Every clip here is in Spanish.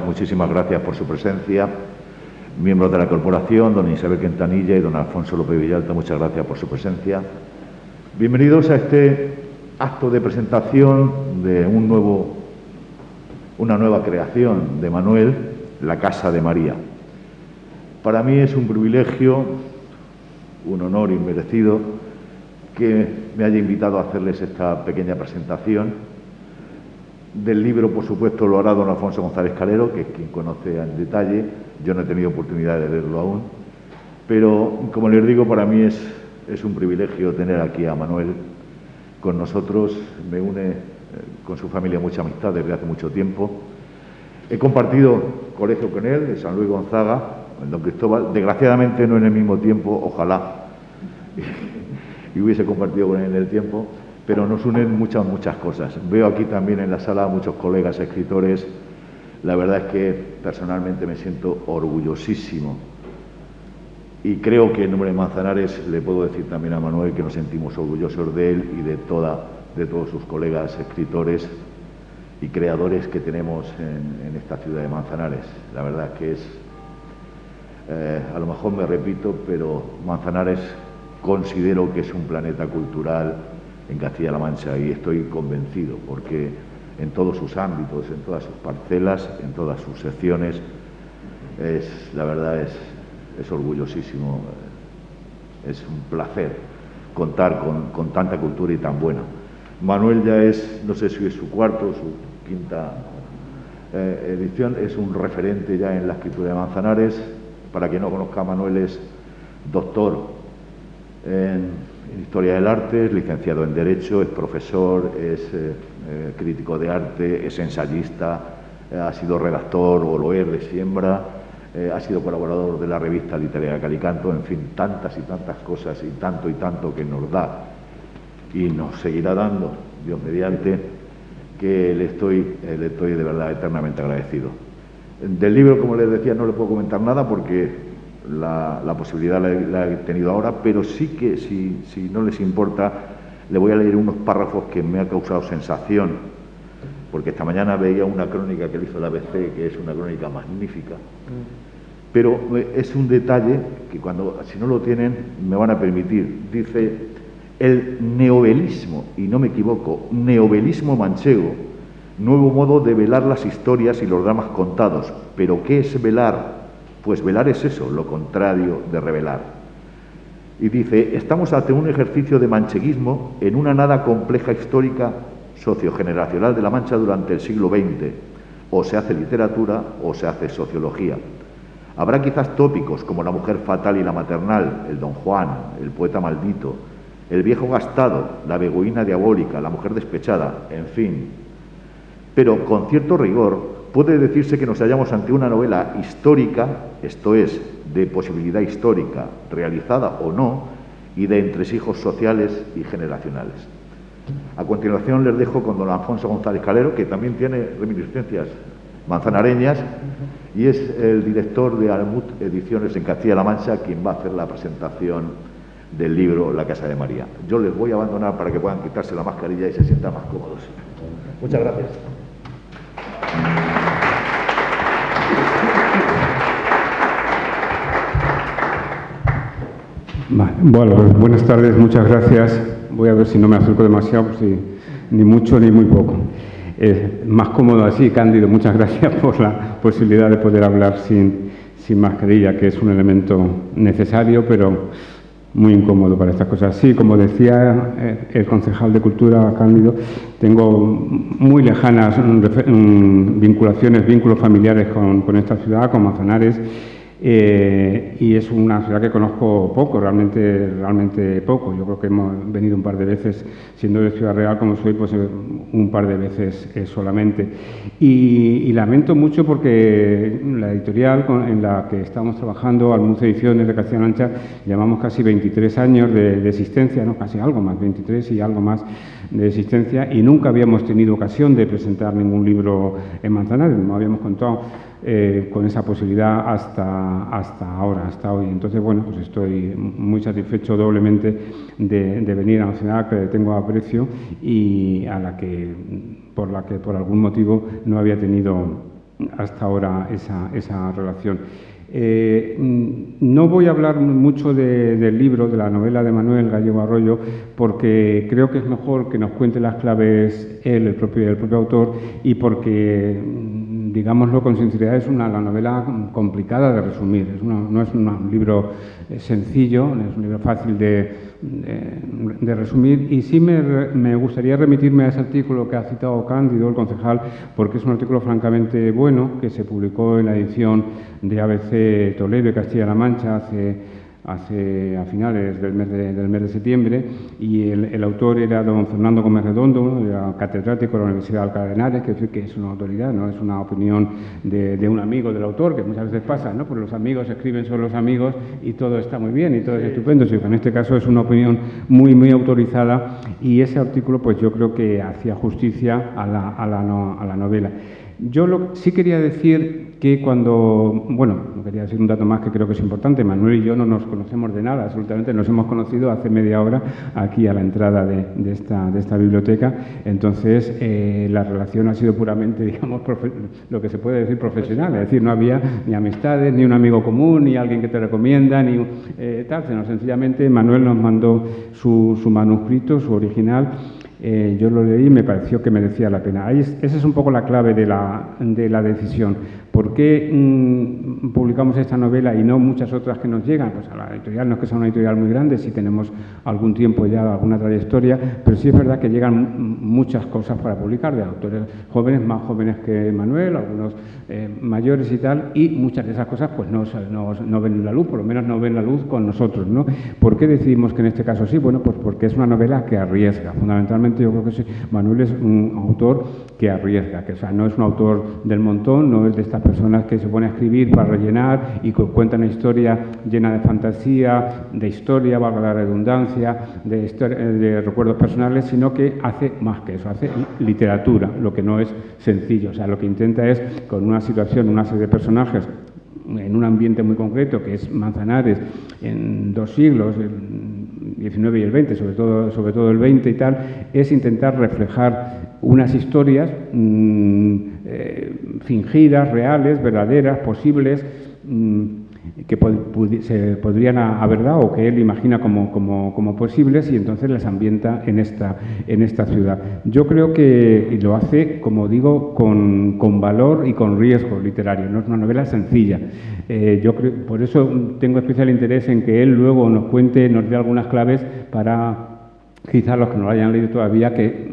muchísimas gracias por su presencia. Miembros de la corporación, don Isabel Quintanilla y don Alfonso López Villalta, muchas gracias por su presencia. Bienvenidos a este acto de presentación de una nueva creación de Manuel, La Casa de María. Para mí es un privilegio, un honor inmerecido que me haya invitado a hacerles esta pequeña presentación. Del libro, por supuesto, lo hará don Alfonso González Calero, que es quien conoce en detalle. Yo no he tenido oportunidad de leerlo aún, pero, como les digo, para mí es un privilegio tener aquí a Manuel con nosotros. Me une con su familia mucha amistad desde hace mucho tiempo. He compartido colegio con él, de San Luis Gonzaga, en Don Cristóbal. Desgraciadamente no en el mismo tiempo, ojalá, y hubiese compartido con él en el tiempo, pero nos unen muchas cosas. Veo aquí también en la sala a muchos colegas escritores. La verdad es que personalmente me siento orgullosísimo y creo que en nombre de Manzanares le puedo decir también a Manuel que nos sentimos orgullosos de él y de todos sus colegas escritores y creadores que tenemos en esta ciudad de Manzanares. La verdad es que a lo mejor me repito, pero Manzanares considero que es un planeta cultural en Castilla-La Mancha, y estoy convencido, porque en todos sus ámbitos, en todas sus parcelas, en todas sus secciones, la verdad es orgullosísimo, es un placer contar con tanta cultura y tan buena. Manuel ya es, no sé si es su cuarta o su quinta edición, es un referente ya en la escritura de Manzanares. Para quien no conozca, Manuel es doctor en Historia del Arte, es licenciado en Derecho, es profesor, es crítico de arte, es ensayista, ha sido redactor o lo es de Siembra, ha sido colaborador de la revista literaria Calicanto, en fin, tantas y tantas cosas y tanto que nos da y nos seguirá dando, Dios mediante, que le estoy de verdad eternamente agradecido. Del libro, como les decía, no le puedo comentar nada porque la posibilidad la he tenido ahora, pero sí que, si no les importa, le voy a leer unos párrafos que me ha causado sensación, porque esta mañana veía una crónica que le hizo la ABC, que es una crónica magnífica, pero es un detalle que si no lo tienen, me van a permitir. Dice: el neovelismo, y no me equivoco, neovelismo manchego, nuevo modo de velar las historias y los dramas contados. ¿Pero qué es velar? Pues velar es eso, lo contrario de revelar. Y dice: estamos ante un ejercicio de mancheguismo en una nada compleja histórica sociogeneracional de la Mancha durante el siglo XX. O se hace literatura o se hace sociología. Habrá quizás tópicos como la mujer fatal y la maternal, el don Juan, el poeta maldito, el viejo gastado, la beguina diabólica, la mujer despechada, en fin. Pero con cierto rigor puede decirse que nos hallamos ante una novela histórica, esto es, de posibilidad histórica, realizada o no, y de entresijos sociales y generacionales. A continuación les dejo con don Alfonso González Calero, que también tiene reminiscencias manzanareñas, y es el director de Almud Ediciones en Castilla-La Mancha, quien va a hacer la presentación del libro La Casa de María. Yo les voy a abandonar para que puedan quitarse la mascarilla y se sientan más cómodos. Muchas gracias. Vale. Bueno, buenas tardes, muchas gracias. Voy a ver si no me acerco demasiado, pues ni mucho ni muy poco. Más cómodo así, Cándido, muchas gracias por la posibilidad de poder hablar sin mascarilla, que es un elemento necesario, pero muy incómodo para estas cosas. Sí, como decía el concejal de Cultura, Cándido, tengo muy lejanas vínculos familiares con esta ciudad, con Manzanares, y es una ciudad que conozco poco, realmente poco. Yo creo que hemos venido un par de veces, siendo de Ciudad Real como soy, pues un par de veces solamente. Y lamento mucho porque la editorial en la que estamos trabajando, Almud Ediciones de Castilla-La Mancha, llevamos casi 23 años de existencia, no, casi algo más, 23 y algo más de existencia, y nunca habíamos tenido ocasión de presentar ningún libro en Manzanares, no habíamos contado con esa posibilidad hasta ahora, hasta hoy. Entonces, bueno, pues estoy muy satisfecho doblemente de venir a una ciudad que tengo aprecio y por la que por algún motivo no había tenido hasta ahora esa relación. No voy a hablar mucho del libro, de la novela de Manuel Gallego Arroyo, porque creo que es mejor que nos cuente las claves él, el propio autor, y porque, digámoslo con sinceridad, es la novela complicada de resumir. No es un libro sencillo, no es un libro fácil de resumir, y sí me gustaría remitirme a ese artículo que ha citado Cándido, el concejal, porque es un artículo francamente bueno, que se publicó en la edición de ABC Toledo y Castilla-La Mancha a finales del mes de septiembre, y el autor era don Fernando Gómez Redondo, era catedrático de la Universidad de Alcalá de Henares, que es una autoridad, no es una opinión de un amigo del autor, que muchas veces pasa, ¿no? Porque los amigos escriben sobre los amigos y todo está muy bien y todo es estupendo. Sí, en este caso es una opinión muy, muy autorizada, y ese artículo pues yo creo que hacía justicia a la novela. Yo sí quería decir que quería decir un dato más que creo que es importante. Manuel y yo no nos conocemos de nada, absolutamente. Nos hemos conocido hace media hora aquí a la entrada de esta biblioteca. Entonces, la relación ha sido puramente, digamos, lo que se puede decir profesional. Es decir, no había ni amistades, ni un amigo común, ni alguien que te recomienda, ni tal. Sino sencillamente Manuel nos mandó su manuscrito, su original. Yo lo leí y me pareció que merecía la pena. Esa es un poco la clave de la decisión. ¿Por qué publicamos esta novela y no muchas otras que nos llegan? Pues a la editorial no es que sea una editorial muy grande, sí tenemos algún tiempo ya, alguna trayectoria, pero sí es verdad que llegan muchas cosas para publicar, de autores jóvenes, más jóvenes que Manuel, algunos mayores y tal, y muchas de esas cosas pues no ven la luz, por lo menos no ven la luz con nosotros, ¿no? ¿Por qué decidimos que en este caso sí? Bueno, pues porque es una novela que arriesga. Fundamentalmente yo creo que sí, Manuel es un autor que arriesga, que o sea, no es un autor del montón, no es de estas personas que se pone a escribir para rellenar y que cuentan una historia llena de fantasía, de historia, valga la redundancia, de recuerdos personales, sino que hace más que eso, hace literatura, lo que no es sencillo. O sea, lo que intenta es, con una situación, una serie de personajes, en un ambiente muy concreto, que es Manzanares, en 2 siglos, el XIX y el XX, sobre todo el XX y tal, es intentar reflejar unas historias fingidas, reales, verdaderas, posibles, que se podrían haber dado o que él imagina como posibles, y entonces las ambienta en esta ciudad. Yo creo que lo hace, como digo, con valor y con riesgo literario. No es una novela sencilla. Yo creo, por eso tengo especial interés en que él luego nos dé algunas claves para, quizás los que no lo hayan leído todavía, que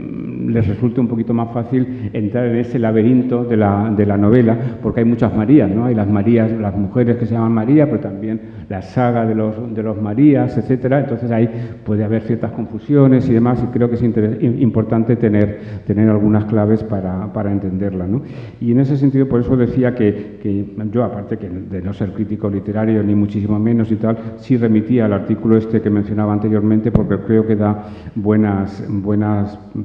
les resulte un poquito más fácil entrar en ese laberinto de la novela, porque hay muchas Marías, ¿no? Hay las Marías, las mujeres que se llaman María, pero también la saga de los Marías, etcétera. Entonces ahí puede haber ciertas confusiones y demás, y creo que es importante tener algunas claves para entenderla, ¿no? Y en ese sentido, por eso decía que yo, aparte que de no ser crítico literario, ni muchísimo menos y tal, sí remitía al artículo que mencionaba anteriormente, porque creo que da buenas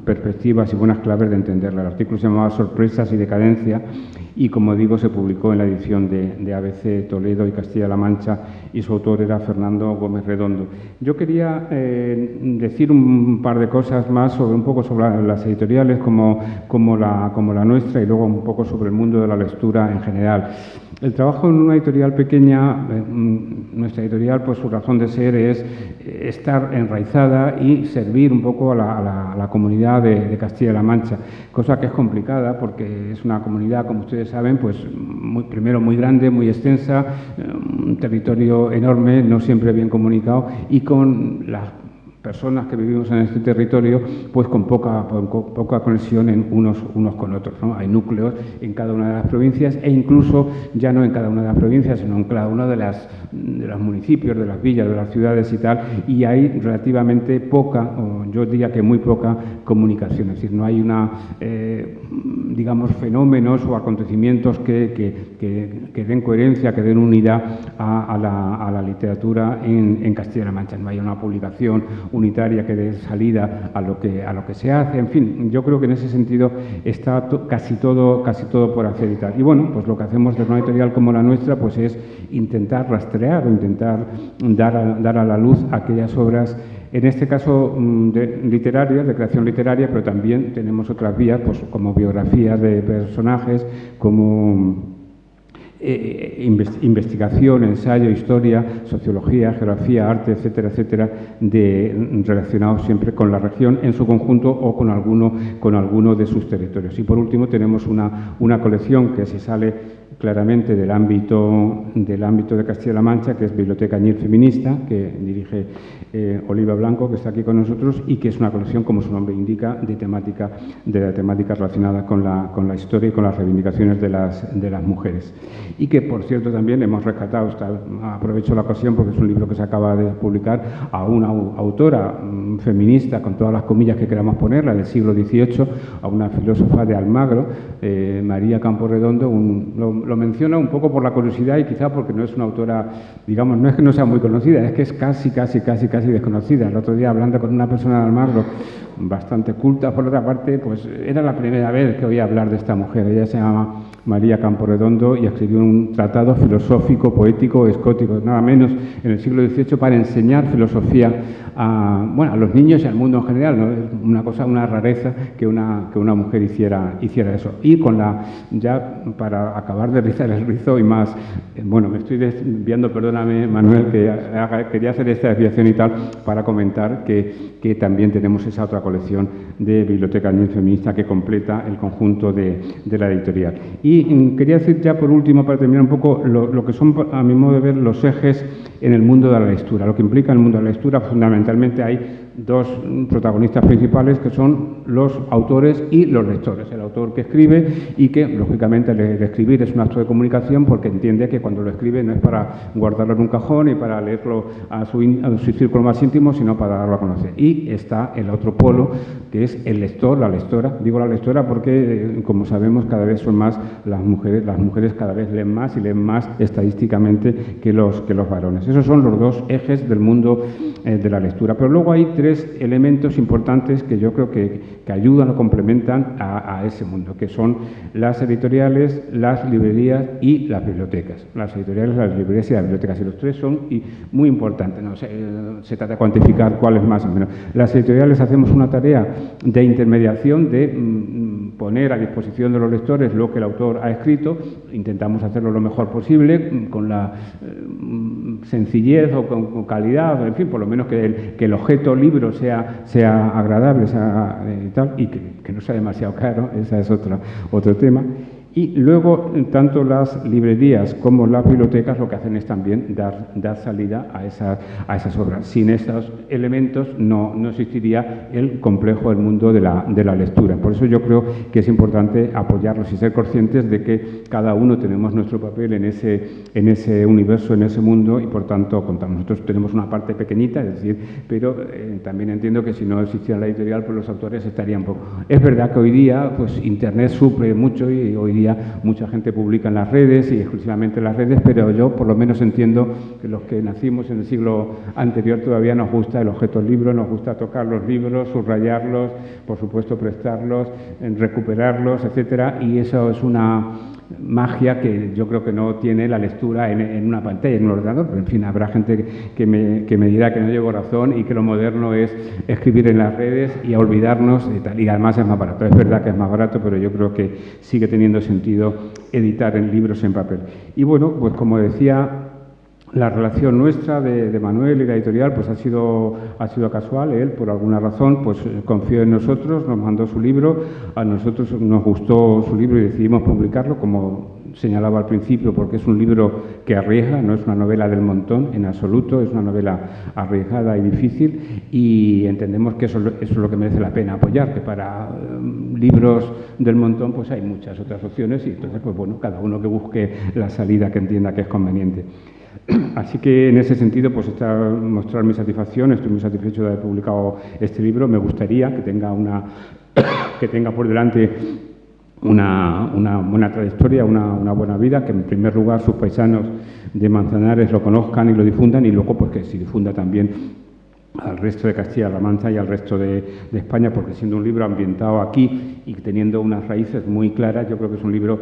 perspectivas y buenas claves de entenderla. El artículo se llamaba Sorpresas y decadencia, y como digo, se publicó en la edición de ABC Toledo y Castilla-La Mancha, y su autor era Fernando Gómez Redondo. Yo quería decir un par de cosas más un poco sobre las editoriales como la nuestra, y luego un poco sobre el mundo de la lectura en general. El trabajo en una editorial pequeña, nuestra editorial, pues su razón de ser es estar enraizada y servir un poco a la comunidad de Castilla-La Mancha, cosa que es complicada porque es una comunidad, como ustedes saben, pues primero muy grande, muy extensa, un territorio enorme, no siempre bien comunicado, y con las personas que vivimos en este territorio, pues con poca conexión en unos con otros, ¿no? Hay núcleos en cada una de las provincias, e incluso ya no en cada una de las provincias, sino en cada uno de los municipios, de las villas, de las ciudades y tal, y hay relativamente poca, o yo diría que muy poca, comunicación. Es decir, no hay digamos, fenómenos o acontecimientos que den coherencia, que den unidad a la literatura en Castilla-La Mancha. No hay una publicación unitaria que dé salida a lo que se hace. En fin, yo creo que en ese sentido está casi todo por hacer y tal. Y bueno, pues lo que hacemos de una editorial como la nuestra, pues es intentar rastrear o intentar dar a la luz aquellas obras En este caso literarias, de creación literaria, pero también tenemos otras vías, pues, como biografías de personajes, como investigación, ensayo, historia, sociología, geografía, arte, etcétera, etcétera, relacionados siempre con la región en su conjunto o con alguno de sus territorios. Y por último tenemos una colección que se sale claramente del ámbito de Castilla-La Mancha, que es Biblioteca Añil Feminista, que dirige Oliva Blanco, que está aquí con nosotros, y que es una colección, como su nombre indica, de temática relacionada con la historia y con las reivindicaciones de las mujeres. Y que, por cierto, también hemos rescatado, aprovecho la ocasión porque es un libro que se acaba de publicar, a una autora feminista, con todas las comillas que queramos ponerla, del siglo XVIII, a una filósofa de Almagro, María Camporredondo. Lo menciona un poco por la curiosidad y quizá porque no es una autora, digamos, no es que no sea muy conocida, es que es casi desconocida. El otro día, hablando con una persona de Almagro, bastante culta, por otra parte, pues era la primera vez que oía hablar de esta mujer. Ella se llama María Camporredondo y escribió un tratado filosófico, poético, escótico, nada menos, en el siglo XVIII, para enseñar filosofía a los niños y al mundo en general, ¿no? Es una rareza que una mujer hiciera eso. Y ya para acabar de rizar el rizo y más, me estoy desviando, perdóname, Manuel, que quería hacer esta desviación y tal, para comentar que también tenemos esa otra colección de Biblioteca Añil Feminista que completa el conjunto de la editorial. Y quería decir ya por último, para terminar un poco, lo que son, a mi modo de ver, los ejes en el mundo de la lectura. Lo que implica el mundo de la lectura, fundamentalmente hay dos protagonistas principales, que son los autores y los lectores. El autor que escribe y que, lógicamente, el escribir es un acto de comunicación, porque entiende que cuando lo escribe no es para guardarlo en un cajón y para leerlo a su círculo más íntimo, sino para darlo a conocer. Y está el otro polo, que es el lector, la lectora. Digo la lectora porque, como sabemos, cada vez son más las mujeres. Las mujeres cada vez leen más y leen más estadísticamente que los varones. Esos son los dos ejes del mundo de la lectura. Pero luego hay tres elementos importantes que yo creo que ayudan o complementan a ese mundo, que son las editoriales, las librerías y las bibliotecas. Las editoriales, las librerías y las bibliotecas. Y los tres son muy importantes. No se trata de cuantificar cuál es más o menos. Las editoriales hacemos una tarea de intermediación, de poner a disposición de los lectores lo que el autor ha escrito. Intentamos hacerlo lo mejor posible, con la sencillez o con calidad, en fin, por lo menos que el objeto libro sea agradable, y que no sea demasiado caro. Ese es otro tema. Y luego, tanto las librerías como las bibliotecas lo que hacen es también dar salida a esas obras. Sin esos elementos no existiría el complejo del mundo de la lectura. Por eso yo creo que es importante apoyarlos y ser conscientes de que cada uno tenemos nuestro papel en ese universo, en ese mundo, y por tanto contamos. Nosotros tenemos una parte pequeñita, es decir, pero también entiendo que si no existiera la editorial, pues los autores estarían poco. Es verdad que hoy día pues Internet suple mucho y hoy día mucha gente publica en las redes y exclusivamente en las redes, pero yo por lo menos entiendo que los que nacimos en el siglo anterior todavía nos gusta el objeto libro, nos gusta tocar los libros, subrayarlos, por supuesto prestarlos, recuperarlos, etcétera, y eso es una magia que yo creo que no tiene la lectura en una pantalla, en un ordenador. Pero en fin, habrá gente que me dirá que no llevo razón y que lo moderno es escribir en las redes y a olvidarnos y tal. Y además es más barato. Es verdad que es más barato, pero yo creo que sigue teniendo sentido editar en libros en papel. Y bueno, pues como decía, la relación nuestra de Manuel y la editorial pues ha sido casual. Él, por alguna razón, pues confió en nosotros, nos mandó su libro, a nosotros nos gustó su libro y decidimos publicarlo, como señalaba al principio, porque es un libro que arriesga, no es una novela del montón en absoluto, es una novela arriesgada y difícil, y entendemos que eso es lo que merece la pena apoyar, que para libros del montón pues hay muchas otras opciones, y entonces pues bueno, cada uno que busque la salida que entienda que es conveniente. Así que en ese sentido, pues mostrar mi satisfacción. Estoy muy satisfecho de haber publicado este libro. Me gustaría que tenga por delante una buena trayectoria, una buena vida, que en primer lugar sus paisanos de Manzanares lo conozcan y lo difundan, y luego pues que se difunda también al resto de Castilla-La Mancha y al resto de España, porque siendo un libro ambientado aquí y teniendo unas raíces muy claras, yo creo que es un libro,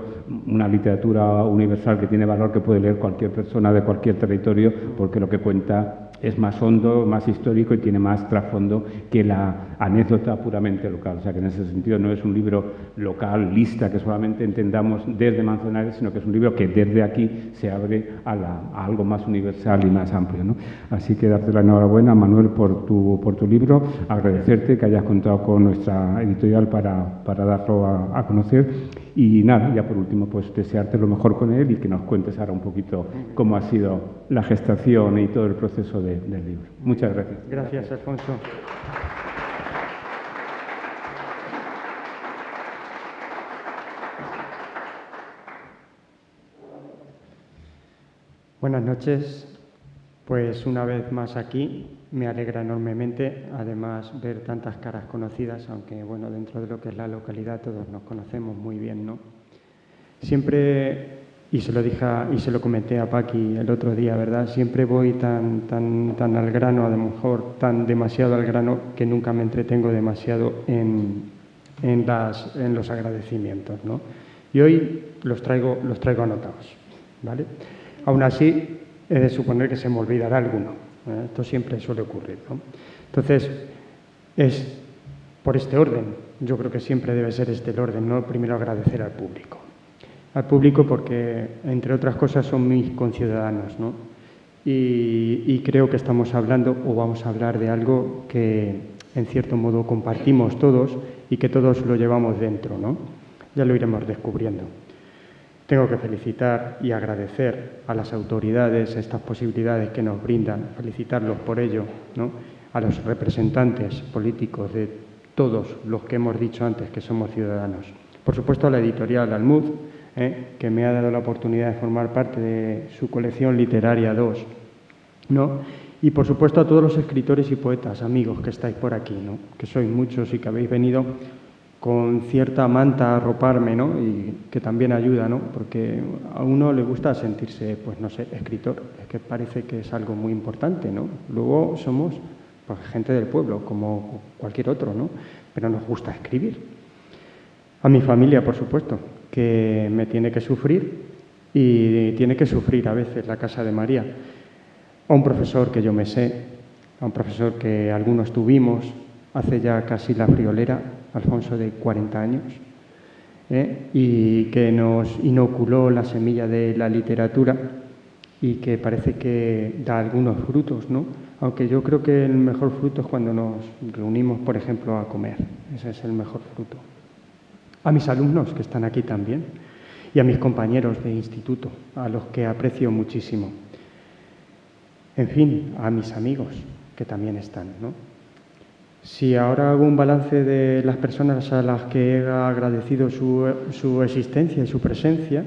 una literatura universal que tiene valor, que puede leer cualquier persona de cualquier territorio, porque lo que cuenta es más hondo, más histórico y tiene más trasfondo que la anécdota puramente local. O sea que en ese sentido no es un libro local, lista, que solamente entendamos desde Manzanares, sino que es un libro que desde aquí se abre a algo más universal y más amplio, ¿no? Así que darte la enhorabuena, Manuel, por tu libro, agradecerte que hayas contado con nuestra editorial para darlo a conocer. Y nada, ya por último, pues desearte lo mejor con él y que nos cuentes ahora un poquito cómo ha sido la gestación y todo el proceso del libro. Muchas gracias. Gracias, Alfonso. Buenas noches. Pues una vez más aquí, me alegra enormemente, además, ver tantas caras conocidas, aunque, bueno, dentro de lo que es la localidad todos nos conocemos muy bien, ¿no? Siempre, y se lo dije y se lo comenté a Paqui el otro día, ¿verdad? Siempre voy tan al grano, a lo mejor tan demasiado al grano, que nunca me entretengo demasiado en los agradecimientos, ¿no? Y hoy los traigo anotados, ¿vale? Aún así, he de suponer que se me olvidará alguno. Esto siempre suele ocurrir, ¿no? Entonces, es por este orden. Yo creo que siempre debe ser este el orden, ¿no? Primero agradecer al público. Al público porque, entre otras cosas, son mis conciudadanos, ¿no? Y creo que estamos hablando o vamos a hablar de algo que, en cierto modo, compartimos todos y que todos lo llevamos dentro, ¿no? Ya lo iremos descubriendo. Tengo que felicitar y agradecer a las autoridades estas posibilidades que nos brindan, felicitarlos por ello, ¿no? A los representantes políticos de todos los que hemos dicho antes que somos ciudadanos. Por supuesto a la editorial Almud, que me ha dado la oportunidad de formar parte de su colección literaria 2, ¿no? Y por supuesto a todos los escritores y poetas, amigos que estáis por aquí, ¿no? Que sois muchos y que habéis venido con cierta manta a arroparme, ¿no? Y que también ayuda, ¿no? Porque a uno le gusta sentirse, pues no sé, escritor. Es que parece que es algo muy importante, ¿no? Luego somos, pues, gente del pueblo, como cualquier otro, ¿no? Pero nos gusta escribir. A mi familia, por supuesto, que me tiene que sufrir y tiene que sufrir a veces la Casa de María. A un profesor que yo me sé, a un profesor que algunos tuvimos hace ya casi la friolera, Alfonso, de 40 años, y que nos inoculó la semilla de la literatura y que parece que da algunos frutos, ¿no? Aunque yo creo que el mejor fruto es cuando nos reunimos, por ejemplo, a comer. Ese es el mejor fruto. A mis alumnos, que están aquí también, y a mis compañeros de instituto, a los que aprecio muchísimo. En fin, a mis amigos, que también están, ¿no? Si ahora hago un balance de las personas a las que he agradecido su existencia y su presencia,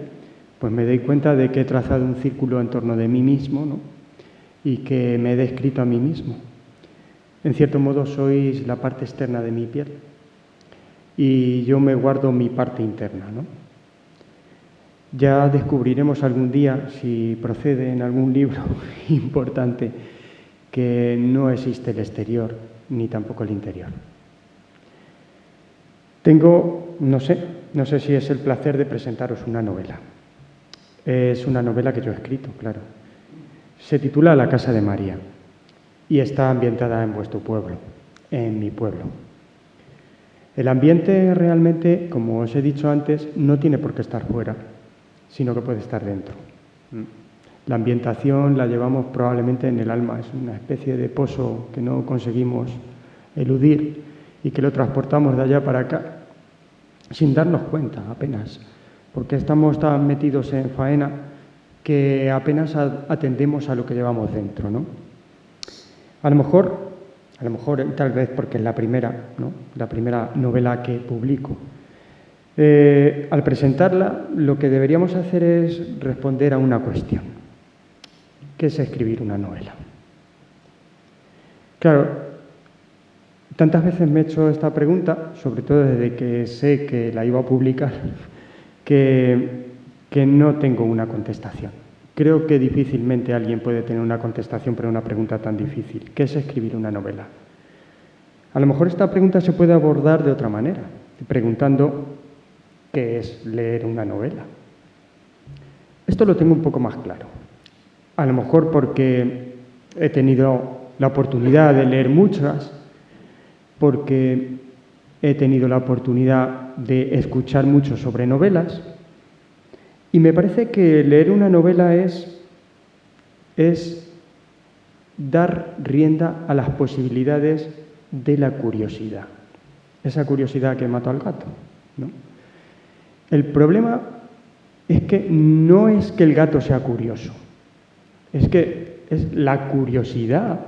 pues me doy cuenta de que he trazado un círculo en torno de mí mismo, ¿no? Y que me he descrito a mí mismo. En cierto modo sois la parte externa de mi piel y yo me guardo mi parte interna, ¿no? Ya descubriremos algún día, si procede en algún libro importante, que no existe el exterior ni tampoco el interior. Tengo, no sé si es el placer de presentaros una novela. Es una novela que yo he escrito, claro. Se titula La Casa de María y está ambientada en vuestro pueblo, en mi pueblo. El ambiente realmente, como os he dicho antes, no tiene por qué estar fuera, sino que puede estar dentro. La ambientación la llevamos probablemente en el alma, es una especie de pozo que no conseguimos eludir y que lo transportamos de allá para acá sin darnos cuenta apenas, porque estamos tan metidos en faena que apenas atendemos a lo que llevamos dentro, ¿no? A lo mejor, tal vez porque es la primera, ¿no? La primera novela que publico. Al presentarla, lo que deberíamos hacer es responder a una cuestión. ¿Qué es escribir una novela? Claro, tantas veces me he hecho esta pregunta, sobre todo desde que sé que la iba a publicar, que no tengo una contestación. Creo que difícilmente alguien puede tener una contestación para una pregunta tan difícil. ¿Qué es escribir una novela? A lo mejor esta pregunta se puede abordar de otra manera, preguntando ¿qué es leer una novela? Esto lo tengo un poco más claro. A lo mejor porque he tenido la oportunidad de leer muchas, porque he tenido la oportunidad de escuchar mucho sobre novelas, y me parece que leer una novela es dar rienda a las posibilidades de la curiosidad. Esa curiosidad que mató al gato, ¿no? El problema es que no es que el gato sea curioso, es que es la curiosidad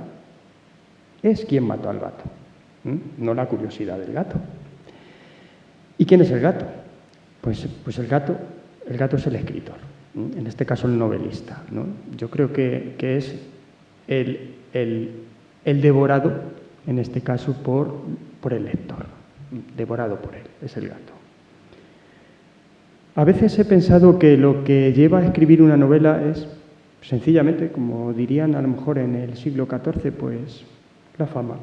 es quien mató al gato, no la curiosidad del gato. ¿Y quién es el gato? Pues el gato es el escritor, en este caso el novelista, ¿no? Yo creo que es el devorado, en este caso por el lector, devorado por él, es el gato. A veces he pensado que lo que lleva a escribir una novela es, sencillamente, como dirían a lo mejor en el siglo XIV, pues la fama.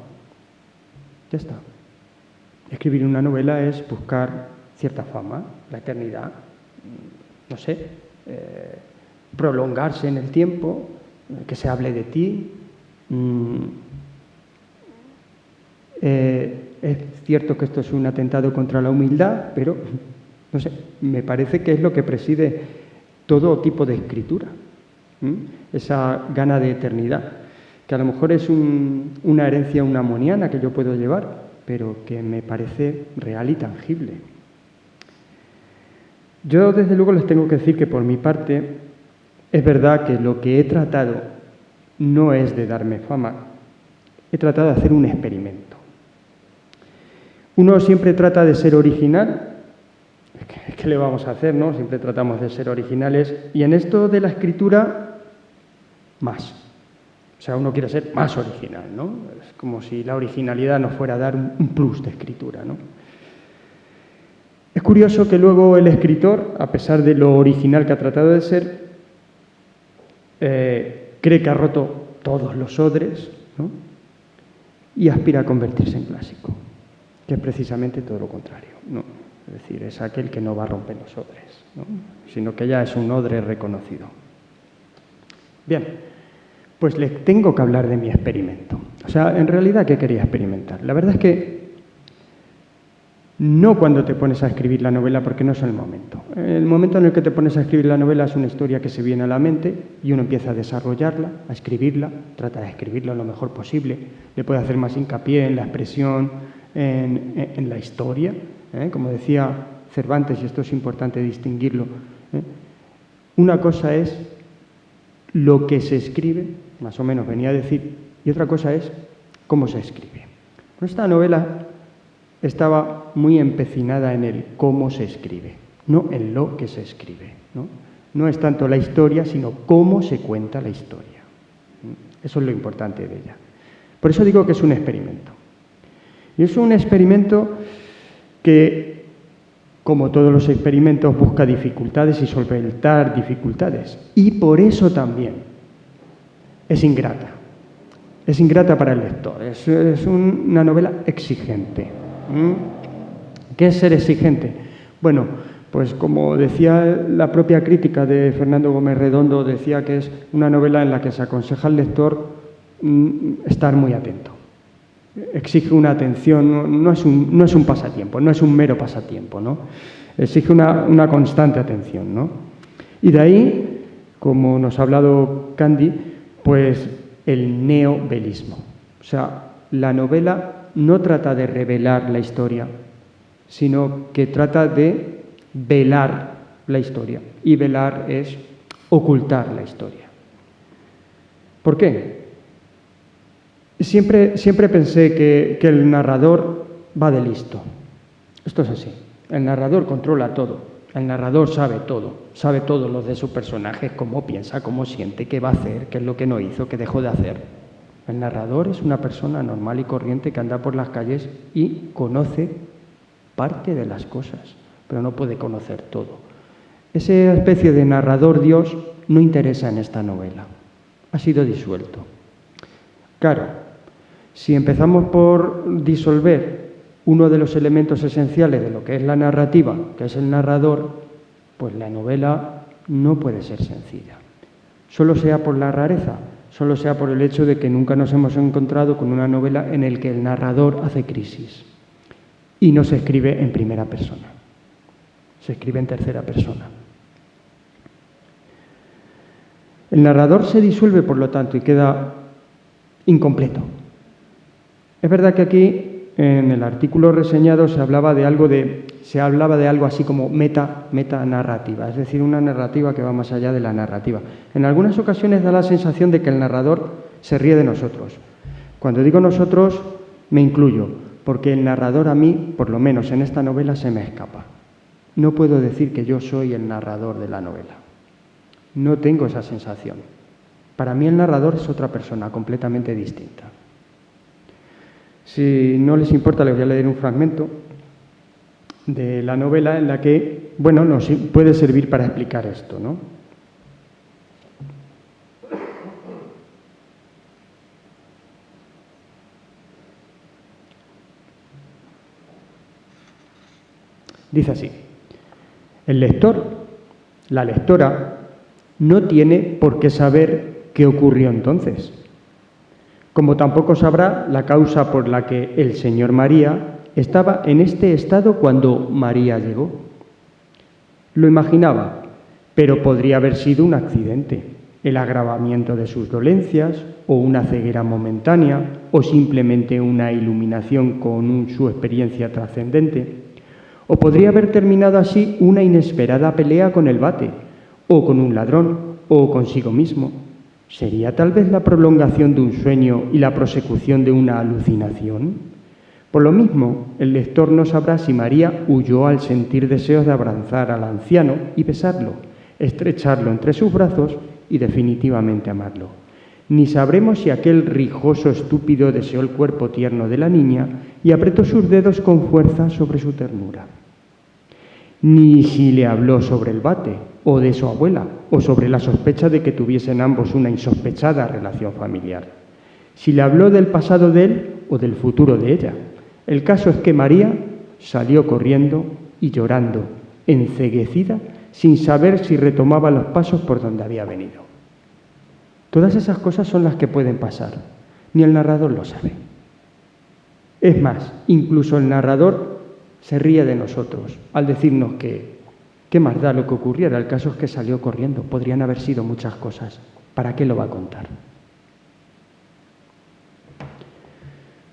Ya está. Escribir una novela es buscar cierta fama, la eternidad, no sé, prolongarse en el tiempo, que se hable de ti. Es cierto que esto es un atentado contra la humildad, pero no sé, me parece que es lo que preside todo tipo de escritura, esa gana de eternidad, que a lo mejor es una herencia unamoniana que yo puedo llevar, pero que me parece real y tangible. Yo, desde luego, les tengo que decir que, por mi parte, es verdad que lo que he tratado no es de darme fama, he tratado de hacer un experimento. Uno siempre trata de ser original. ¿Qué le vamos a hacer, no? Siempre tratamos de ser originales. Y en esto de la escritura, más. O sea, uno quiere ser más original, ¿no? Es como si la originalidad nos fuera a dar un plus de escritura, ¿no? Es curioso que luego el escritor, a pesar de lo original que ha tratado de ser, cree que ha roto todos los odres, ¿no? Y aspira a convertirse en clásico, que es precisamente todo lo contrario, ¿no? Es decir, es aquel que no va a romper los odres, ¿no? Sino que ya es un odre reconocido. Bien, pues les tengo que hablar de mi experimento. O sea, en realidad, ¿qué quería experimentar? La verdad es que no cuando te pones a escribir la novela, porque no es el momento. El momento en el que te pones a escribir la novela es una historia que se viene a la mente y uno empieza a desarrollarla, a escribirla, trata de escribirla lo mejor posible, le puede hacer más hincapié en la expresión, en la historia. Como decía Cervantes, y esto es importante distinguirlo, una cosa es lo que se escribe, más o menos venía a decir, y otra cosa es cómo se escribe. Esta novela estaba muy empecinada en el cómo se escribe, no en lo que se escribe, ¿no? No es tanto la historia, sino cómo se cuenta la historia. Eso es lo importante de ella. Por eso digo que es un experimento. Y es un experimento que, como todos los experimentos, busca dificultades y solventar dificultades. Y por eso también es ingrata. Es ingrata para el lector. Es una novela exigente. ¿Qué es ser exigente? Bueno, pues como decía la propia crítica de Fernando Gómez Redondo, decía que es una novela en la que se aconseja al lector estar muy atento. Exige una atención, no es un pasatiempo, no es un mero pasatiempo, ¿no? Exige una constante atención, ¿no? Y de ahí, como nos ha hablado Candy, pues el neovelismo. O sea, la novela no trata de revelar la historia, sino que trata de velar la historia. Y velar es ocultar la historia. ¿Por qué? Siempre pensé que el narrador va de listo. Esto es así. El narrador controla todo. El narrador sabe todo lo de su personaje, cómo piensa, cómo siente, qué va a hacer, qué es lo que no hizo, qué dejó de hacer. El narrador es una persona normal y corriente que anda por las calles y conoce parte de las cosas, pero no puede conocer todo. Esa especie de narrador Dios no interesa en esta novela. Ha sido disuelto. Claro, si empezamos por disolver uno de los elementos esenciales de lo que es la narrativa, que es el narrador, pues la novela no puede ser sencilla. Solo sea por la rareza, solo sea por el hecho de que nunca nos hemos encontrado con una novela en la que el narrador hace crisis y no se escribe en primera persona, se escribe en tercera persona. El narrador se disuelve, por lo tanto, y queda incompleto. Es verdad que aquí, en el artículo reseñado, se hablaba de algo así como metanarrativa, es decir, una narrativa que va más allá de la narrativa. En algunas ocasiones da la sensación de que el narrador se ríe de nosotros. Cuando digo nosotros, me incluyo, porque el narrador a mí, por lo menos en esta novela, se me escapa. No puedo decir que yo soy el narrador de la novela. No tengo esa sensación. Para mí el narrador es otra persona completamente distinta. Si no les importa, les voy a leer un fragmento de la novela en la que, bueno, nos puede servir para explicar esto, ¿no? Dice así: el lector, la lectora, no tiene por qué saber qué ocurrió entonces, como tampoco sabrá la causa por la que el señor María estaba en este estado cuando María llegó. Lo imaginaba, pero podría haber sido un accidente, el agravamiento de sus dolencias, o una ceguera momentánea, o simplemente una iluminación con su experiencia trascendente. O podría haber terminado así una inesperada pelea con el bate, o con un ladrón, o consigo mismo. ¿Sería tal vez la prolongación de un sueño y la prosecución de una alucinación? Por lo mismo, el lector no sabrá si María huyó al sentir deseos de abrazar al anciano y besarlo, estrecharlo entre sus brazos y definitivamente amarlo. Ni sabremos si aquel rijoso estúpido deseó el cuerpo tierno de la niña y apretó sus dedos con fuerza sobre su ternura. Ni si le habló sobre el bate, o de su abuela, o sobre la sospecha de que tuviesen ambos una insospechada relación familiar. Si le habló del pasado de él o del futuro de ella. El caso es que María salió corriendo y llorando, enceguecida, sin saber si retomaba los pasos por donde había venido. Todas esas cosas son las que pueden pasar. Ni el narrador lo sabe. Es más, incluso el narrador se ríe de nosotros al decirnos que qué más da lo que ocurriera. El caso es que salió corriendo. Podrían haber sido muchas cosas. ¿Para qué lo va a contar?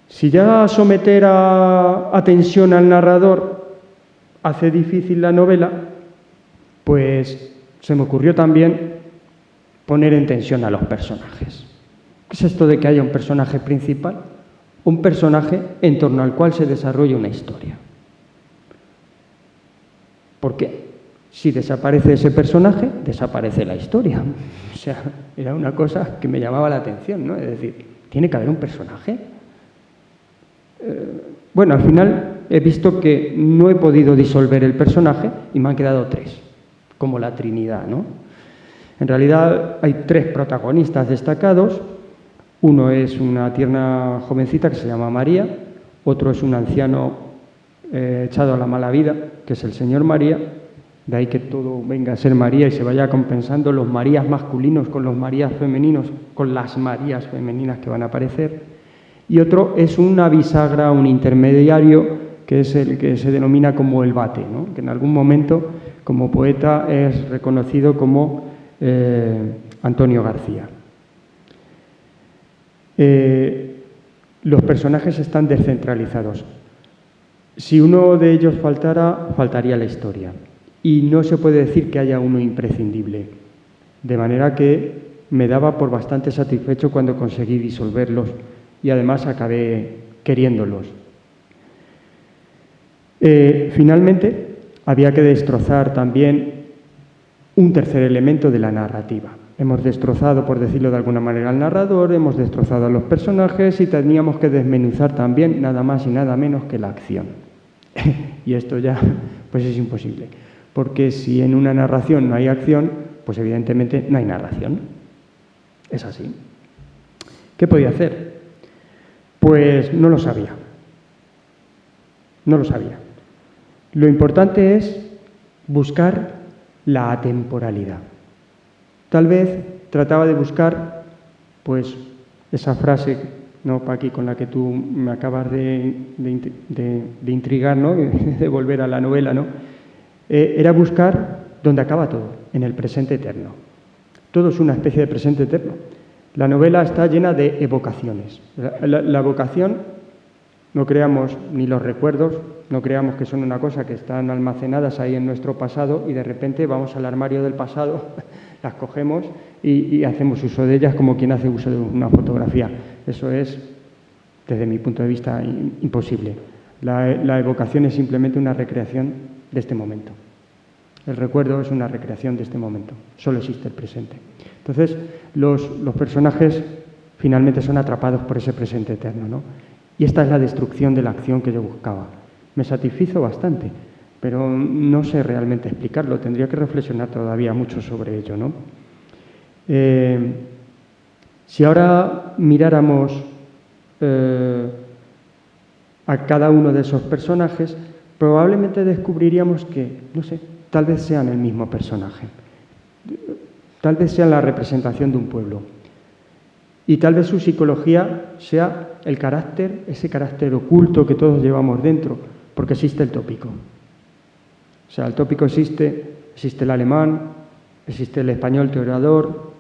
Si ya someter a tensión al narrador hace difícil la novela, pues se me ocurrió también poner en tensión a los personajes. ¿Qué es esto de que haya un personaje principal? Un personaje en torno al cual se desarrolla una historia. ¿Por qué? Si desaparece ese personaje, desaparece la historia. O sea, era una cosa que me llamaba la atención, ¿no? Es decir, ¿tiene que haber un personaje? Bueno, al final he visto que no he podido disolver el personaje y me han quedado tres, como la Trinidad, ¿no? En realidad hay tres protagonistas destacados. Uno es una tierna jovencita que se llama María, otro es un anciano echado a la mala vida, que es el señor María, de ahí que todo venga a ser María y se vaya compensando los Marías masculinos con los Marías femeninos, con las Marías femeninas que van a aparecer. Y otro es una bisagra, un intermediario, que es el que se denomina como el bate, ¿no? Que en algún momento, como poeta, es reconocido como Antonio García. Los personajes están descentralizados. Si uno de ellos faltara, faltaría la historia. Y no se puede decir que haya uno imprescindible. De manera que me daba por bastante satisfecho cuando conseguí disolverlos y además acabé queriéndolos. Finalmente, había que destrozar también un tercer elemento de la narrativa. Hemos destrozado, por decirlo de alguna manera, al narrador, hemos destrozado a los personajes y teníamos que desmenuzar también nada más y nada menos que la acción. Y esto ya pues es imposible, porque si en una narración no hay acción, pues evidentemente no hay narración. Es así. ¿Qué podía hacer? Pues no lo sabía. No lo sabía. Lo importante es buscar la atemporalidad. Tal vez trataba de buscar pues esa frase, ¿no, Paqui, con la que tú me acabas de intrigar, ¿no? De volver a la novela, ¿no? Era buscar donde acaba todo, en el presente eterno. Todo es una especie de presente eterno. La novela está llena de evocaciones. La evocación, no creamos ni los recuerdos, no creamos que son una cosa que están almacenadas ahí en nuestro pasado y de repente vamos al armario del pasado, las cogemos y hacemos uso de ellas como quien hace uso de una fotografía. Eso es, desde mi punto de vista, imposible. La evocación es simplemente una recreación de este momento. El recuerdo es una recreación de este momento. Solo existe el presente. Entonces, los personajes finalmente son atrapados por ese presente eterno, ¿no? Y esta es la destrucción de la acción que yo buscaba. Me satisfizo bastante, pero no sé realmente explicarlo. Tendría que reflexionar todavía mucho sobre ello, ¿no? Si ahora miráramos a cada uno de esos personajes, probablemente descubriríamos que, no sé, tal vez sean el mismo personaje. Tal vez sean la representación de un pueblo. Y tal vez su psicología sea el carácter, ese carácter oculto que todos llevamos dentro, porque existe el tópico. O sea, el tópico existe el alemán, existe el español teorador,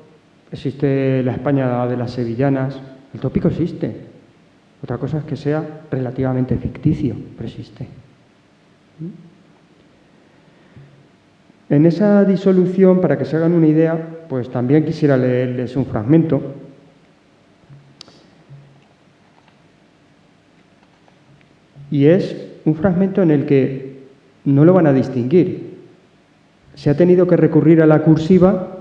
existe la España de las sevillanas. El tópico existe. Otra cosa es que sea relativamente ficticio, pero existe. En esa disolución, para que se hagan una idea, pues también quisiera leerles un fragmento. Y es un fragmento en el que no lo van a distinguir. Se ha tenido que recurrir a la cursiva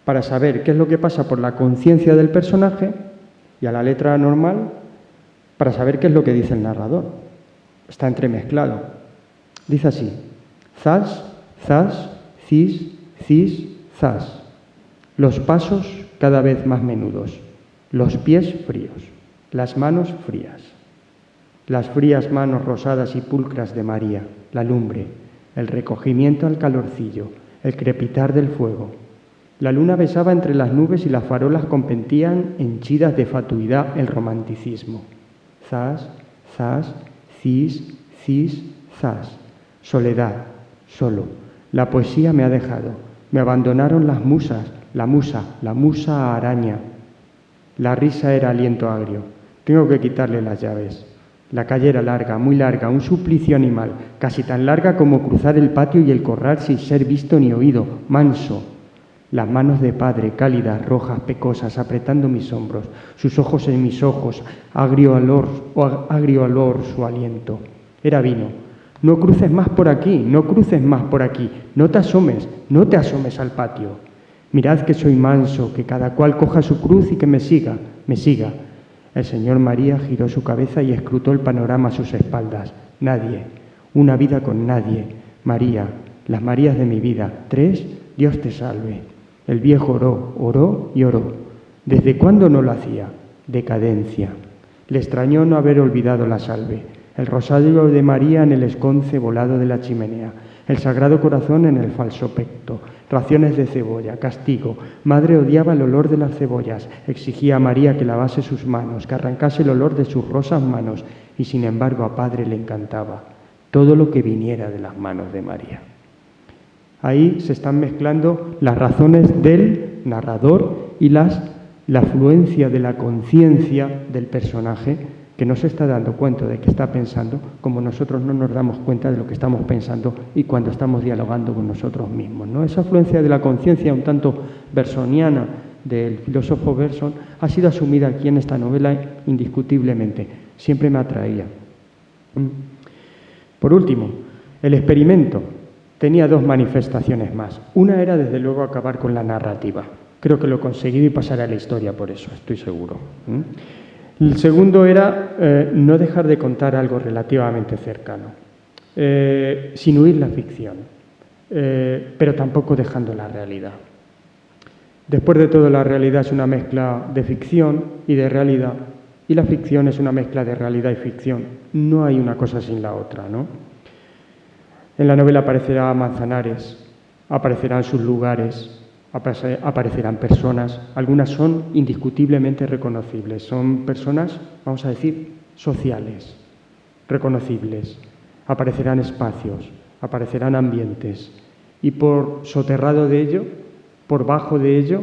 para saber qué es lo que pasa por la conciencia del personaje y a la letra normal para saber qué es lo que dice el narrador. Está entremezclado. Dice así: zas, zas, cis, cis, zas. Los pasos cada vez más menudos, los pies fríos, las manos frías. Las frías manos rosadas y pulcras de María, la lumbre, el recogimiento al calorcillo, el crepitar del fuego. La luna besaba entre las nubes y las farolas competían henchidas de fatuidad el romanticismo. Zas, zas, cis, cis, zas. Soledad, solo. La poesía me ha dejado. Me abandonaron las musas, la musa araña. La risa era aliento agrio. Tengo que quitarle las llaves. La calle era larga, muy larga, un suplicio animal, casi tan larga como cruzar el patio y el corral sin ser visto ni oído, manso. Las manos de padre, cálidas, rojas, pecosas, apretando mis hombros, sus ojos en mis ojos, agrio olor su aliento. Era vino. No cruces más por aquí, no cruces más por aquí, no te asomes al patio. Mirad que soy manso, que cada cual coja su cruz y que me siga. El señor María giró su cabeza y escrutó el panorama a sus espaldas. Nadie, una vida con nadie. María, las Marías de mi vida. 3, Dios te salve. El viejo oró y oró. ¿Desde cuándo no lo hacía? Decadencia. Le extrañó no haber olvidado la salve. El rosario de María en el esconce volado de la chimenea. El Sagrado Corazón en el falso pecto. Raciones de cebolla, castigo. Madre odiaba el olor de las cebollas. Exigía a María que lavase sus manos, que arrancase el olor de sus rosas manos. Y sin embargo a Padre le encantaba todo lo que viniera de las manos de María. Ahí se están mezclando las razones del narrador y la afluencia de la conciencia del personaje, que no se está dando cuenta de que está pensando, como nosotros no nos damos cuenta de lo que estamos pensando y cuando estamos dialogando con nosotros mismos, ¿no? Esa afluencia de la conciencia un tanto bersoniana del filósofo Bergson ha sido asumida aquí en esta novela indiscutiblemente. Siempre me atraía. Por último, el experimento tenía 2 manifestaciones más. Una era, desde luego, acabar con la narrativa. Creo que lo he conseguido y pasaré a la historia por eso, estoy seguro. El segundo era no dejar de contar algo relativamente cercano, sin huir la ficción, pero tampoco dejando la realidad. Después de todo, la realidad es una mezcla de ficción y de realidad, y la ficción es una mezcla de realidad y ficción. No hay una cosa sin la otra, ¿no? En la novela aparecerá Manzanares, aparecerán sus lugares, aparecerán personas, algunas son indiscutiblemente reconocibles, son personas, vamos a decir, sociales, reconocibles. Aparecerán espacios, aparecerán ambientes y por soterrado de ello, por bajo de ello,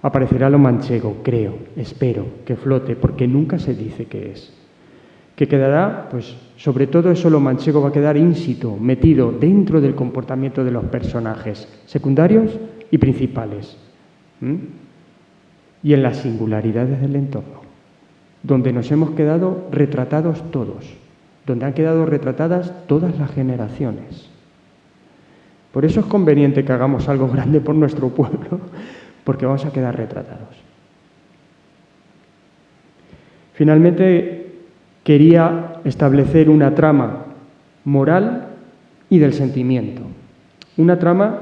aparecerá lo manchego, creo, espero, que flote, porque nunca se dice qué es. Que quedará, pues, sobre todo eso lo manchego va a quedar in situ, metido dentro del comportamiento de los personajes, secundarios y principales. Y en las singularidades del entorno, donde nos hemos quedado retratados todos, donde han quedado retratadas todas las generaciones. Por eso es conveniente que hagamos algo grande por nuestro pueblo, porque vamos a quedar retratados. Finalmente, quería establecer una trama moral y del sentimiento. Una trama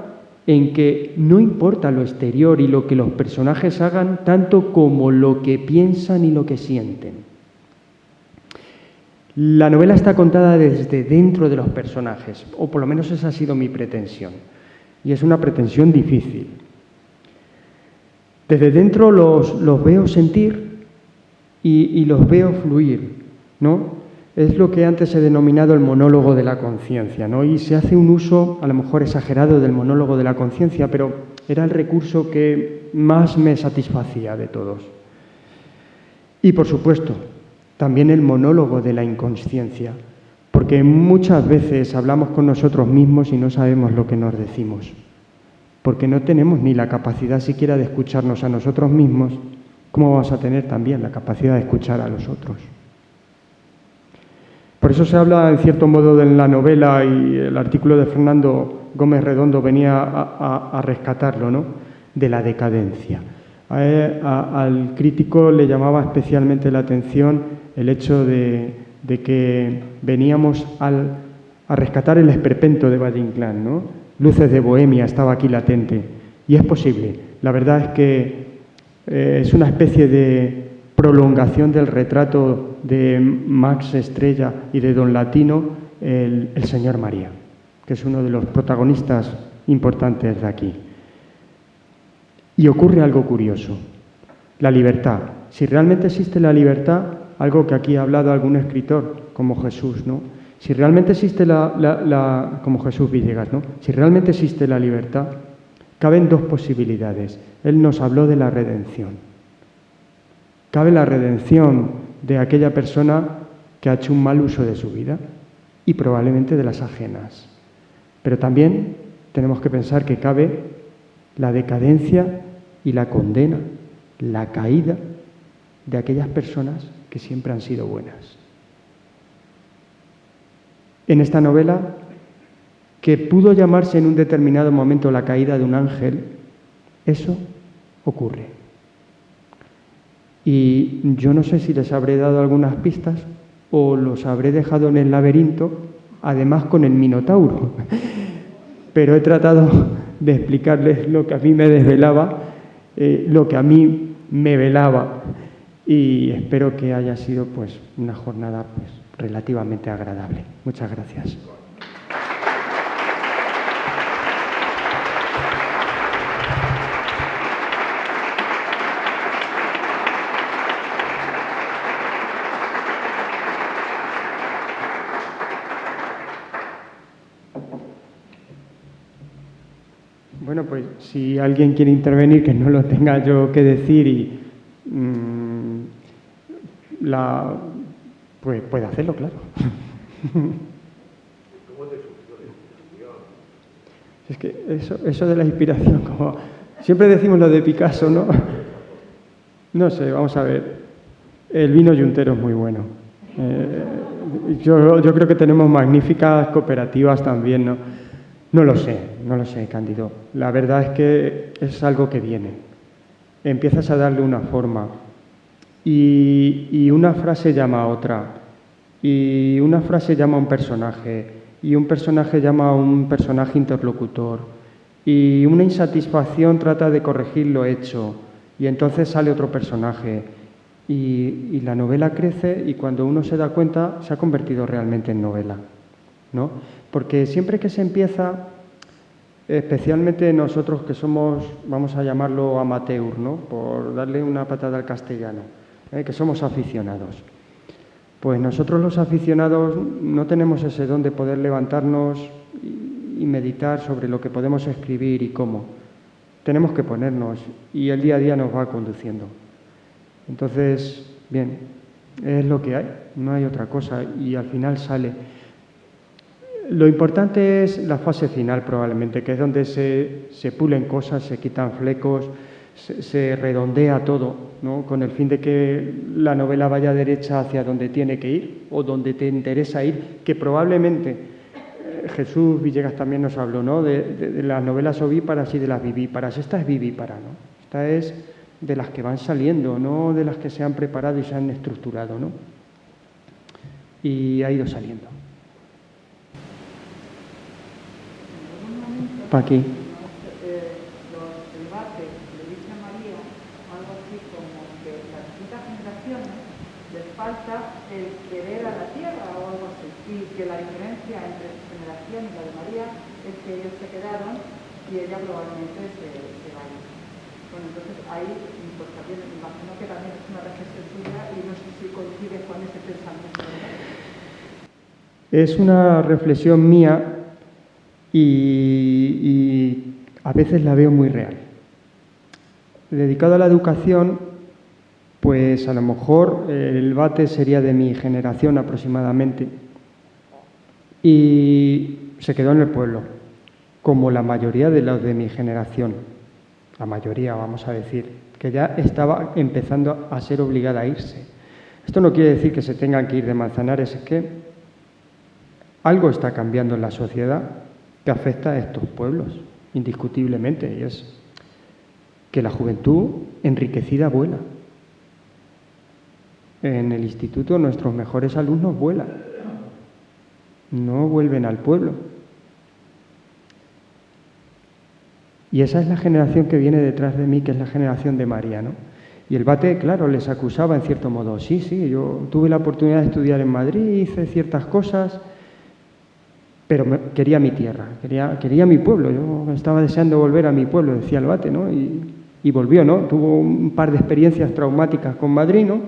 en que no importa lo exterior y lo que los personajes hagan, tanto como lo que piensan y lo que sienten. La novela está contada desde dentro de los personajes, o por lo menos esa ha sido mi pretensión, y es una pretensión difícil. Desde dentro los veo sentir y los veo fluir, ¿no? Es lo que antes he denominado el monólogo de la conciencia, ¿no? Y se hace un uso, a lo mejor exagerado, del monólogo de la conciencia, pero era el recurso que más me satisfacía de todos. Y, por supuesto, también el monólogo de la inconsciencia, porque muchas veces hablamos con nosotros mismos y no sabemos lo que nos decimos, porque no tenemos ni la capacidad siquiera de escucharnos a nosotros mismos, ¿cómo vamos a tener también la capacidad de escuchar a los otros? Por eso se habla, en cierto modo, en la novela, y el artículo de Fernando Gómez Redondo venía a rescatarlo, ¿no?, de la decadencia. Al crítico le llamaba especialmente la atención el hecho de que veníamos a rescatar el esperpento de Valle Inclán, ¿no? Luces de Bohemia estaba aquí latente, y es posible. La verdad es que es una especie de prolongación del retrato de Max Estrella y de Don Latino, el señor María, que es uno de los protagonistas importantes de aquí. Y ocurre algo curioso, la libertad. Si realmente existe la libertad, algo que aquí ha hablado algún escritor, como Jesús, ¿no? Si realmente existe como Jesús Villegas, ¿no? Si realmente existe la libertad, caben dos posibilidades. Él nos habló de la redención. Cabe la redención de aquella persona que ha hecho un mal uso de su vida y probablemente de las ajenas. Pero también tenemos que pensar que cabe la decadencia y la condena, la caída de aquellas personas que siempre han sido buenas. En esta novela, que pudo llamarse en un determinado momento la caída de un ángel, eso ocurre. Y yo no sé si les habré dado algunas pistas o los habré dejado en el laberinto, además con el Minotauro. Pero he tratado de explicarles lo que a mí me desvelaba, lo que a mí me velaba, y espero que haya sido, pues, una jornada, pues, relativamente agradable. Muchas gracias. Bueno, pues si alguien quiere intervenir, que no lo tenga yo que decir, y pues puede hacerlo, claro. ¿Cómo te surgió la inspiración? Es que eso de la inspiración, como siempre decimos lo de Picasso, ¿no? No sé, vamos a ver. El vino yuntero es muy bueno. Yo creo que tenemos magníficas cooperativas también, ¿no? No lo sé, Cándido. La verdad es que es algo que viene. Empiezas a darle una forma y una frase llama a otra, y una frase llama a un personaje, y un personaje llama a un personaje interlocutor, y una insatisfacción trata de corregir lo hecho, y entonces sale otro personaje, y la novela crece, y cuando uno se da cuenta se ha convertido realmente en novela, ¿no? Porque siempre que se empieza, especialmente nosotros que somos, vamos a llamarlo amateur, ¿no? Por darle una patada al castellano, que somos aficionados. Pues nosotros los aficionados no tenemos ese don de poder levantarnos y meditar sobre lo que podemos escribir y cómo. Tenemos que ponernos y el día a día nos va conduciendo. Entonces, bien, es lo que hay, no hay otra cosa y al final sale. Lo importante es la fase final probablemente, que es donde se pulen cosas, se quitan flecos, se redondea todo, ¿no? Con el fin de que la novela vaya derecha hacia donde tiene que ir o donde te interesa ir, que probablemente Jesús Villegas también nos habló, ¿no? de las novelas ovíparas y de las vivíparas. Esta es vivípara, ¿no? Esta es de las que van saliendo, no de las que se han preparado y se han estructurado, ¿no? Y ha ido saliendo. Pa' aquí. Los debates de Virgen María, algo así como que las distintas generaciones les falta el querer a la tierra o algo así, y que la diferencia entre su generación y la de María es que ellos se quedaron y ella probablemente se vaya. Bueno, entonces ahí pues también me imagino que también es una reflexión suya y no sé si coincide con ese pensamiento. Es una reflexión mía y a veces la veo muy real. Dedicado a la educación, pues a lo mejor el Bate sería de mi generación aproximadamente y se quedó en el pueblo, como la mayoría de los de mi generación, la mayoría vamos a decir, que ya estaba empezando a ser obligada a irse. Esto no quiere decir que se tengan que ir de Manzanares, es que algo está cambiando en la sociedad que afecta a estos pueblos, indiscutiblemente, y es que la juventud enriquecida vuela. En el instituto nuestros mejores alumnos vuelan, no vuelven al pueblo. Y esa es la generación que viene detrás de mí, que es la generación de María, ¿no? Y el Bate, claro, les acusaba en cierto modo. Sí, yo tuve la oportunidad de estudiar en Madrid, hice ciertas cosas, pero quería mi tierra, quería mi pueblo. Yo estaba deseando volver a mi pueblo, decía el Bate, ¿no? Y volvió, ¿no? Tuvo un par de experiencias traumáticas con Madrid, ¿no?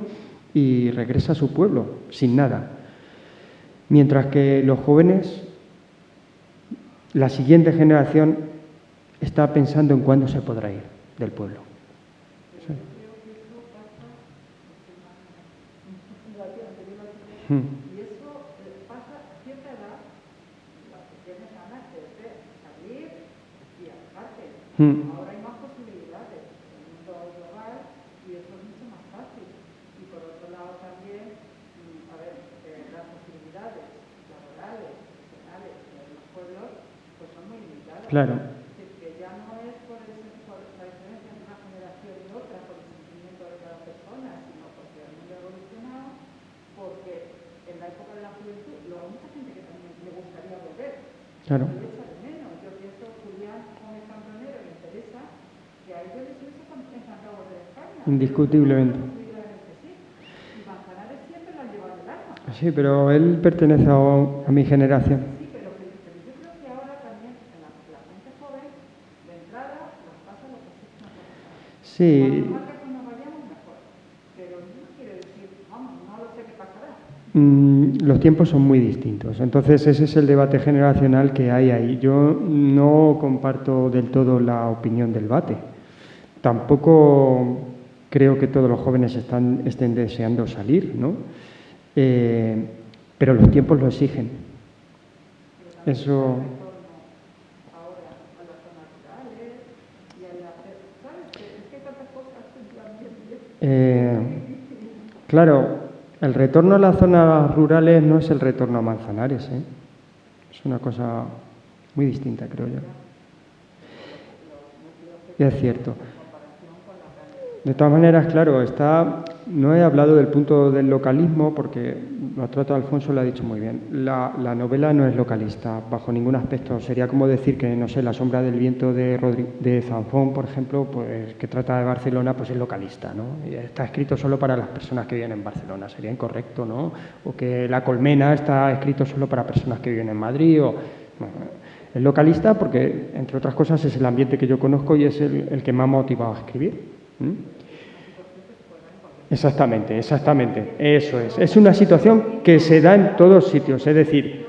Y regresa a su pueblo, sin nada. Mientras que los jóvenes, la siguiente generación, está pensando en cuándo se podrá ir del pueblo. Sí. Y eso pasa a cierta edad, las que tienes ganas de salir y alejarte. Ahora hay más posibilidades en el mundo global y eso es mucho más fácil. Y por otro lado también, las posibilidades laborales, profesionales de los pueblos pues son muy limitadas. Claro. Es decir, que ya no es por la diferencia entre una generación y otra, por el sentimiento de cada persona, sino porque el mundo ha evolucionado, porque en la época de la juventud, luego mucha gente que también le gustaría volver. Claro. Lo echa de menos. Yo pienso, Julián Gómez Cambronero y Teresa, que a ellos les hubiese encantado volver a España. Indiscutiblemente. Y Manzanares siempre lo han llevado el alma. Sí, pero él pertenece a mi generación. Sí, pero yo creo que ahora también en la gente joven, de entrada, nos pasa lo que es una cosa. Sí. Cuanto más lejos nos vayamos, mejor. Pero no quiere decir, vamos, no lo sé qué pasará. Los tiempos son muy distintos. Entonces, ese es el debate generacional que hay ahí. Yo no comparto del todo la opinión del Bate. Tampoco creo que todos los jóvenes estén deseando salir, ¿no? Pero los tiempos lo exigen. Eso. Claro, el retorno a las zonas rurales no es el retorno a Manzanares, ¿eh? Es una cosa muy distinta, creo yo. Y es cierto. De todas maneras, claro, no he hablado del punto del localismo porque Matroto Alfonso lo ha dicho muy bien. La novela no es localista, bajo ningún aspecto. Sería como decir que, no sé, La sombra del viento de Zanfón, por ejemplo, pues que trata de Barcelona, pues es localista, ¿no? Y está escrito solo para las personas que viven en Barcelona, sería incorrecto, ¿no? O que La colmena está escrito solo para personas que viven en Madrid, Es localista porque, entre otras cosas, es el ambiente que yo conozco y es el que me ha motivado a escribir. Exactamente, exactamente, eso es. Es una situación que se da en todos sitios, es decir,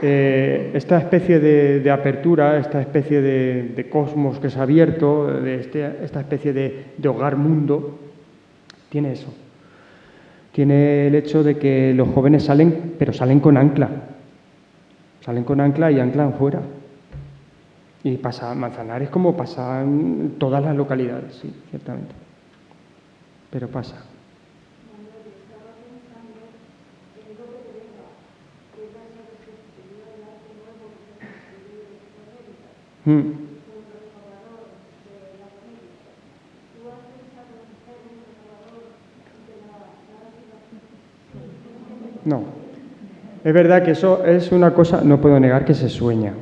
esta especie de apertura, esta especie de cosmos que se ha abierto, esta especie de hogar-mundo, tiene eso. Tiene el hecho de que los jóvenes salen, pero salen con ancla. Salen con ancla y anclan fuera. Y pasa Manzanares como pasa en todas las localidades, sí, ciertamente. Pero pasa. No. Es verdad que eso es una cosa, no puedo negar que se sueña.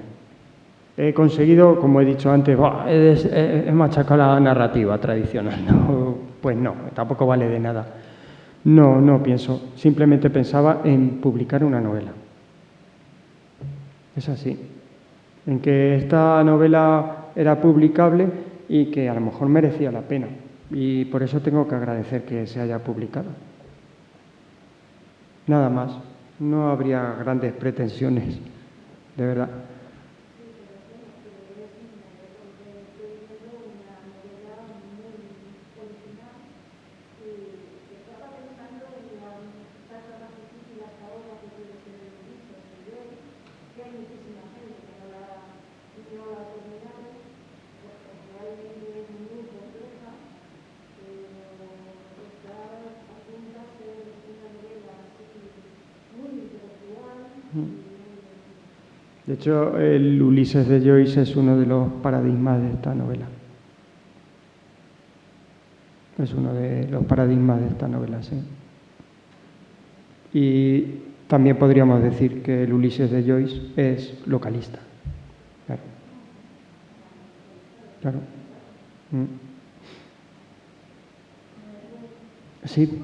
He conseguido, como he dicho antes, he machacado la narrativa tradicional. No, pues no, tampoco vale de nada. No pienso, simplemente pensaba en publicar una novela. Es así. En que esta novela era publicable y que a lo mejor merecía la pena. Y por eso tengo que agradecer que se haya publicado. Nada más. No habría grandes pretensiones, de verdad. De hecho, el Ulises de Joyce es uno de los paradigmas de esta novela. Es uno de los paradigmas de esta novela, sí. Y también podríamos decir que el Ulises de Joyce es localista. Claro. Claro. Sí.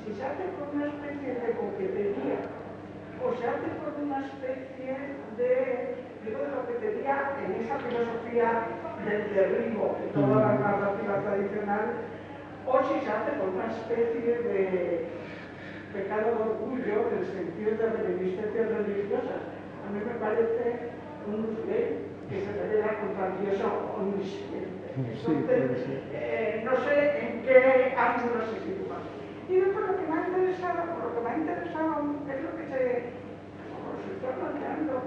Si se hace por una especie de coquetería o se hace por una especie de coquetería en esa filosofía del derribo de toda la narrativa tradicional, o si se hace por una especie de pecado de orgullo en el sentido de reminiscencias religiosas. A mí me parece un rey que se revela contra el Dios omnisciente. Entonces, no sé en qué ángulo se sitúa. Y después lo que me ha interesado es lo que se está planteando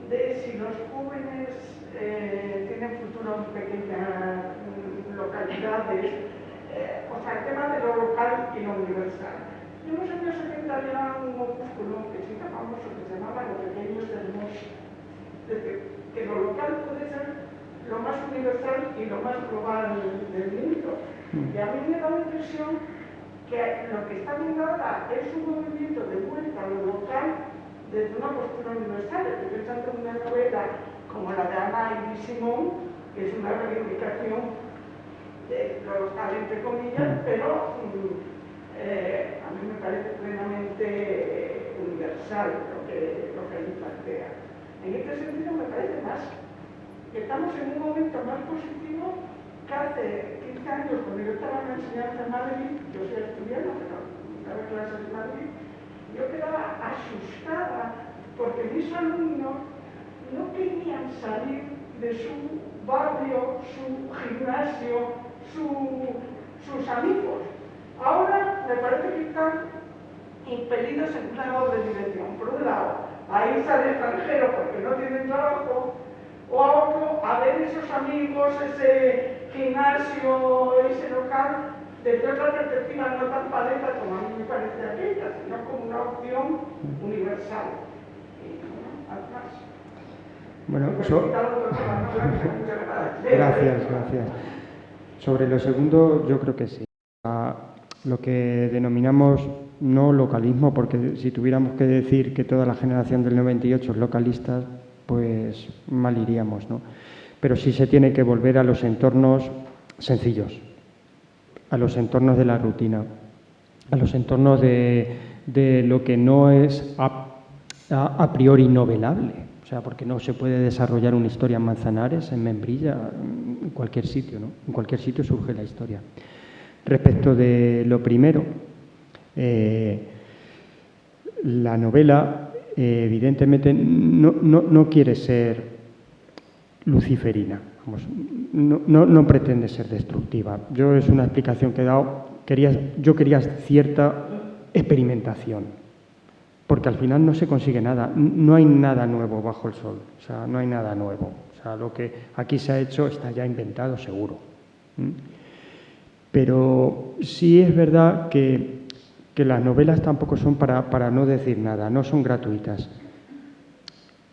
de si los jóvenes tienen futuro en pequeñas localidades, o sea, el tema de lo local y lo universal. En los años 70 había un opúsculo que se hizo famoso que se llamaba Los Pequeños Hermosos, que lo local puede ser lo más universal y lo más global del mundo. Y a mí me da la impresión que lo que está viendo ahora es un movimiento de vuelta a lo local desde una postura universal. Estoy pensando en una novela como la de Ana y Simón, que es una reivindicación de lo local, entre comillas, pero a mí me parece plenamente universal lo que él plantea. En este sentido me parece más que estamos en un momento más positivo que hace 15 años, cuando yo estaba en la enseñanza en Madrid. Yo soy estudiante, pero daba clases en Madrid, yo quedaba asustada porque mis alumnos no querían salir de su barrio, su gimnasio, sus amigos. Ahora me parece que están impelidos en una doble dirección. Por un lado, a irse al extranjero porque no tienen trabajo, o a otro, a ver esos amigos, ese gimnasio, ese local, desde otra perspectiva no tan paleta como a mí me parece aquella, sino como una opción universal. Y bueno, más. Gracias. Sobre lo segundo, yo creo que sí. Lo que denominamos no localismo, porque si tuviéramos que decir que toda la generación del 98 es localista, pues mal iríamos, ¿no? Pero sí se tiene que volver a los entornos sencillos, a los entornos de la rutina, a los entornos de lo que no es a priori novelable. O sea, porque no se puede desarrollar una historia en Manzanares, en Membrilla, en cualquier sitio, ¿no? En cualquier sitio surge la historia. Respecto de lo primero, la novela evidentemente no quiere ser luciferina, vamos, no pretende ser destructiva. Yo es una explicación que he dado, yo quería cierta experimentación, porque al final no se consigue nada, no hay nada nuevo bajo el sol, o sea, no hay nada nuevo. O sea, lo que aquí se ha hecho está ya inventado seguro. Pero sí es verdad que las novelas tampoco son para no decir nada, no son gratuitas.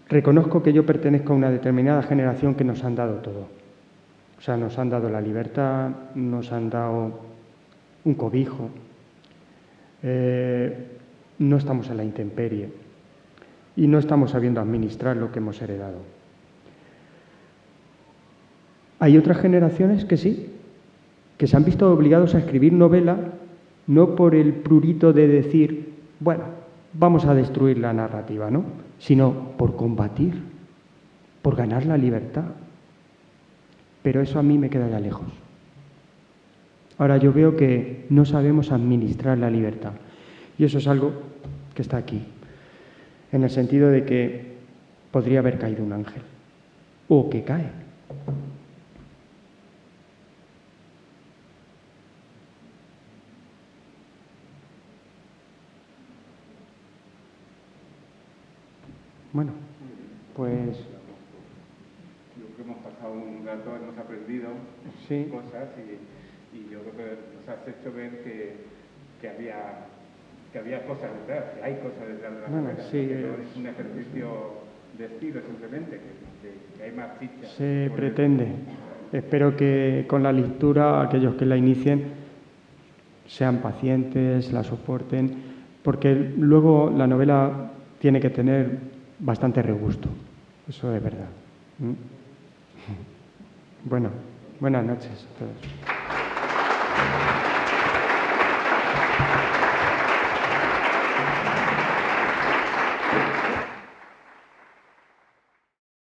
Reconozco que yo pertenezco a una determinada generación que nos han dado todo. O sea, nos han dado la libertad, nos han dado un cobijo, no estamos en la intemperie y no estamos sabiendo administrar lo que hemos heredado. Hay otras generaciones que sí, que se han visto obligados a escribir novela no por el prurito de decir, bueno, vamos a destruir la narrativa, ¿no? Sino por combatir, por ganar la libertad. Pero eso a mí me queda ya lejos. Ahora yo veo que no sabemos administrar la libertad. Y eso es algo que está aquí, en el sentido de que podría haber caído un ángel, o que cae. Bueno, pues... Yo creo que hemos pasado un rato, hemos aprendido cosas y yo creo que nos has hecho ver que había cosas detrás, que hay cosas detrás de la novela, sí, que no es un ejercicio de estilo simplemente, que hay más chicha. Se pretende. Espero que con la lectura aquellos que la inicien sean pacientes, la soporten, porque luego la novela tiene que tener bastante regusto, eso es verdad. Bueno, buenas noches a todos.